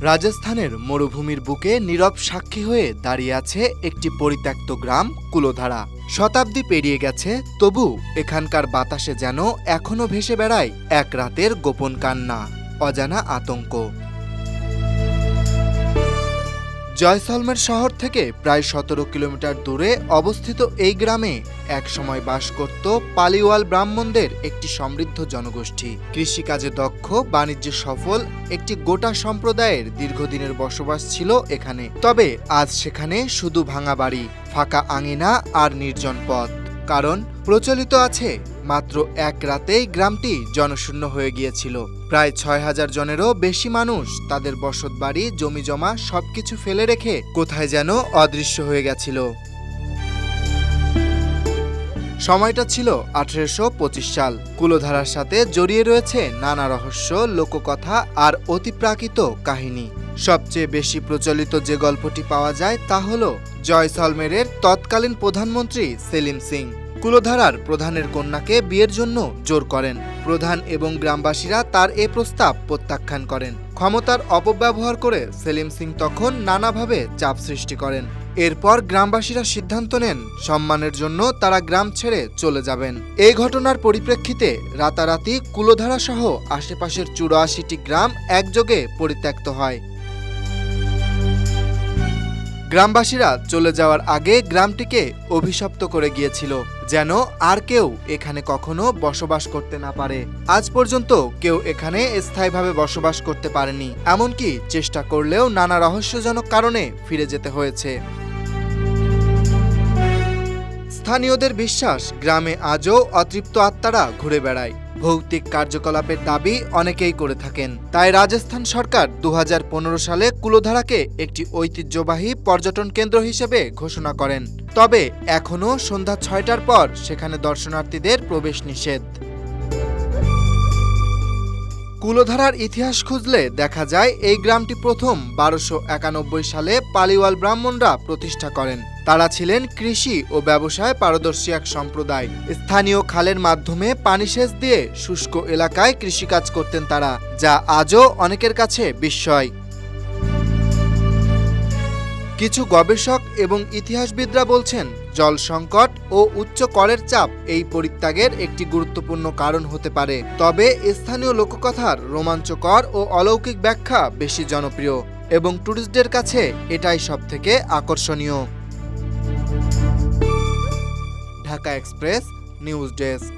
রাজস্থানের মরুভূমির বুকে নীরব সাক্ষী হয়ে দাঁড়িয়ে আছে একটি পরিত্যক্ত গ্রাম কুলোধারা। শতাব্দী পেরিয়ে গেছে, তবু এখানকার বাতাসে যেন এখনো ভেসে বেড়ায় এক রাতের গোপন কান্না, অজানা আতঙ্ক। জয়সলমের শহর থেকে প্রায় 17 কিলোমিটার দূরে অবস্থিত এই গ্রামে একসময় বাস করত পালিওয়াল ব্রাহ্মণদের একটি সমৃদ্ধ জনগোষ্ঠী। কৃষিকাজে দক্ষ, বাণিজ্যে সফল একটি গোটা সম্প্রদায়ের দীর্ঘদিনের বসবাস ছিল এখানে। তবে আজ সেখানে শুধু ভাঙা বাড়ি, ফাঁকা আঙিনা আর নির্জন পথ। কারণ প্রচলিত আছে, মাত্র এক রাতেই গ্রামটি জনশূন্য হয়ে গিয়েছিল। প্রায় 6000 জনেরও বেশি মানুষ তাদের বসতবাড়ি, জমিজমা সবকিছু ফেলে রেখে কোথায় যেন অদৃশ্য হয়ে গেছিল। সময়টা ছিল 1825 সাল। কুলোধারার সাথে জড়িয়ে রয়েছে নানা রহস্য, লোককথা আর অতিপ্রাকৃত কাহিনী। সবচেয়ে বেশি প্রচলিত যে গল্পটি পাওয়া যায় তা হল জয়সলমেরের তৎকালীন প্রধানমন্ত্রী সেলিম সিং কুলোধারার প্রধানের কন্যাকে বিয়ের জন্য জোর করেন। প্রধান এবং গ্রামবাসীরা তার এ প্রস্তাব প্রত্যাখ্যান করেন। ক্ষমতার অপব্যবহার করে সেলিম সিং তখন নানাভাবে চাপ সৃষ্টি করেন। এরপর গ্রামবাসীরা সিদ্ধান্ত নেন, সম্মানের জন্য তারা গ্রাম ছেড়ে চলে যাবেন। এই ঘটনার পরিপ্রেক্ষিতে রাতারাতি কুলোধারা সহ আশেপাশের 84টি গ্রাম একযোগে পরিত্যক্ত হয়। গ্রামবাসীরা চলে যাওয়ার আগে গ্রামটিকে অভিশপ্ত করে গিয়েছিল, যেন আর কেউ এখানে কখনো বসবাস করতে না পারে। আজ পর্যন্ত কেউ এখানে স্থায়ীভাবে বসবাস করতে পারেনি, এমনকি চেষ্টা করলেও নানা রহস্যজনক কারণে ফিরে যেতে হয়েছে। স্থানীয়দের বিশ্বাস, গ্রামে আজও অতৃপ্ত আত্মারা ঘুরে বেড়ায়। ভৌতিক কার্যকলাপের দাবি অনেকেই করে থাকেন। তাই রাজস্থান সরকার 2015 সালে কুলোধারাকে একটি ঐতিহ্যবাহী পর্যটন কেন্দ্র হিসেবে ঘোষণা করেন। তবে এখনও সন্ধ্যা 6টার পর সেখানে দর্শনার্থীদের প্রবেশ নিষেধ। কুলোধারার ইতিহাস খুঁজলে দেখা যায় এই গ্রামটি প্রথম 1291 সালে পালিওয়াল ব্রাহ্মণরা প্রতিষ্ঠা করেন। তারা ছিলেন কৃষি ও ব্যবসায় পারদর্শী এক সম্প্রদায়। স্থানীয় খালের মাধ্যমে পানি সেচ দিয়ে শুষ্ক এলাকায় কৃষিকাজ করতেন তারা, যা আজও অনেকের কাছে বিস্ময়। কিছু গবেষক এবং ইতিহাসবিদরা বলছেন, জল সংকট ও উচ্চ করের চাপ এই পরিত্যাগের একটি গুরুত্বপূর্ণ কারণ হতে পারে। তবে স্থানীয় লোককথার রোমাঞ্চকর ও অলৌকিক ব্যাখ্যা বেশি জনপ্রিয় এবং টুরিস্টদের কাছে এটাই সবথেকে আকর্ষণীয়। Dhaka express news desk.